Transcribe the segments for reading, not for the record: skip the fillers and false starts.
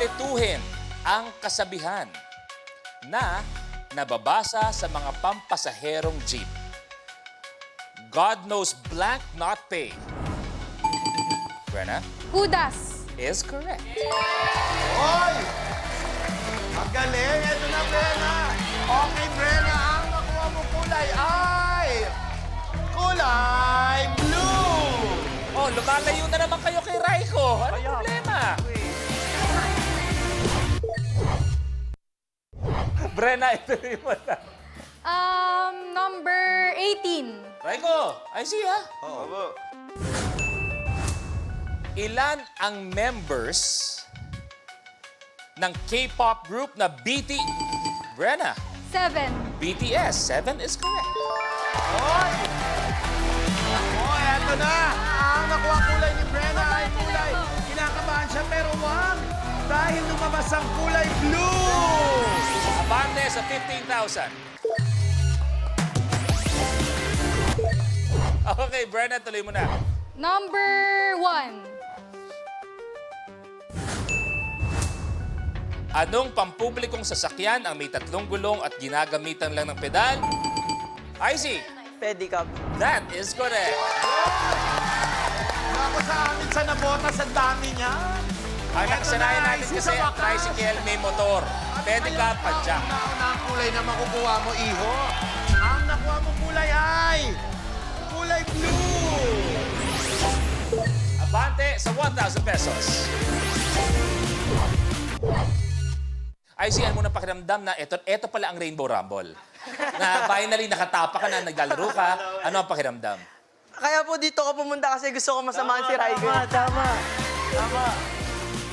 kumpletuhin ang kasabihan na nababasa sa mga pampasaherong jeep. God knows blank not pay. Brenna Judas. is correct. Oy! Magaling! Ito na, Brenna! Okay, Brenna, ang nakuha mo kulay ay... kulay blue! Oh, lumalayo na naman kayo kay Raiko. Ano problema? Brenna, ito mo na. Number 18. Raiko, I see ha. Oo. Ilan ang members ng K-pop group na Brenna? 7. BTS. 7 is correct. Oy! Oh, eto na! Ang nakuha kulay ni Brenna ay kulay. Kinakabahan siya pero wag! Dahil lumabas ang kulay blue! Abante sa 15,000. Okay, Brenna, tuloy mo na. Number 1. Anong pampublikong sasakyan ang may 3 gulong at ginagamitan lang ng pedal? Icy, Pedicab. that is correct. Ako sa amin sa nabota sa dami niya. Ang nakasanayan Eto na, natin Icy, kasi sa ang wakas. tricycle may motor. Pedicab, padjak. Una ang kulay na makukuha mo, iho. Ang nakuha mo kulay ay... kulay blue! Abante sa 1,000 pesos. Icy, ano mo na pakiramdam na ito pala ang Rainbow Rumble. Na finally nakatapa ka na, naglalaro ka. Ano ang pakiramdam? Kaya po dito ako pumunta kasi gusto ko masamahan si Raiko. Tama.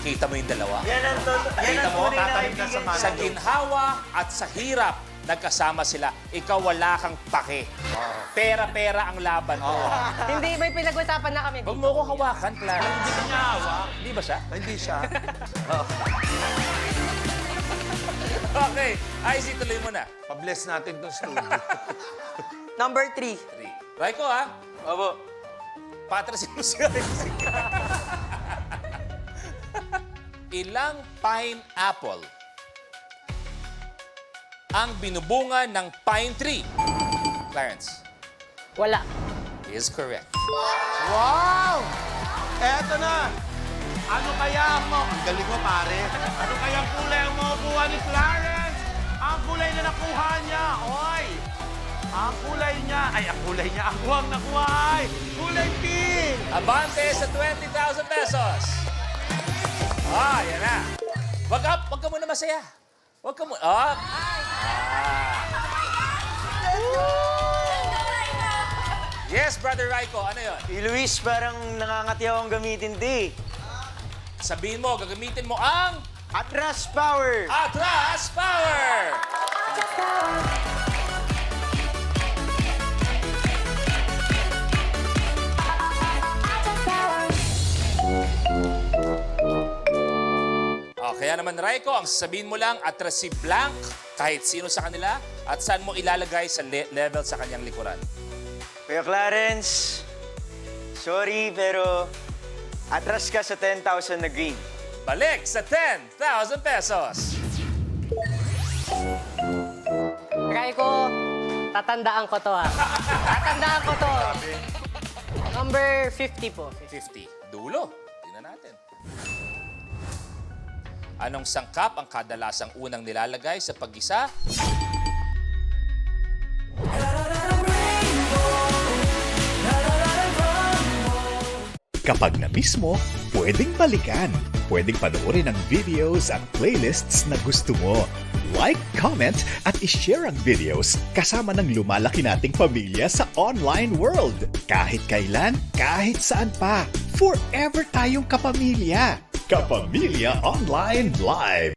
Kita mo yung dalawa? Yan ang Kita mo, tunay na tatalim ka sa kaibigan. mano. Sa ginhawa at sa hirap, nagkasama sila. Ikaw wala kang pake. Pera-pera ang laban mo. Hindi, may pinag-usapan na kami. Huwag mo ko hawakan, Clara. Hindi ka niya hawak. Hindi ba siya? Hindi siya. Okay. Icy, tuloy mo na. Pabless natin itong studio. Number 3. 3. Raiko, ha? Opo. Patrasin mo si Icy. Ilang pineapple ang binubunga ng pine tree? Clarence Wala. is correct. Wow! Eto na! Ano kaya mo? Ang galing mo, pare. Ano kaya ang kulay ang makukuha ni Clarence? Ang kulay na nakuha niya. Oy! Ang kulay niya. Ay, ang kulay niya. Ang huwag nakuha ay kulay pink! Abante sa 20,000 pesos. Yan na. Wag ka muna masaya. Wag ka muna. Yes, Brother Raiko. Ano yun? Luis, parang nangangatiyaw ang gamitin di. Sabihin mo, gagamitin mo ang Atras Power! Atras Power! Kaya naman, Raiko, ang sasabihin mo lang, atras si Blank, kahit sino sa kanila, at saan mo ilalagay sa level sa kanyang likuran. Kuya Clarence, sorry pero atras ka sa 10,000 na green. Balik sa 10,000 pesos. Raiko, tatandaan ko to ha. Tatandaan ko to. Number 50 po. 50. Dulo. Tingnan natin. Anong sangkap ang kadalasang unang nilalagay sa paggisa? Kapag na-miss mo, pwedeng balikan. Pwedeng panoorin ang videos at playlists na gusto mo. Like, comment, at ishare ang videos kasama ng lumalaki nating pamilya sa online world. Kahit kailan, kahit saan pa. Forever tayong kapamilya. Kapamilya Online Live.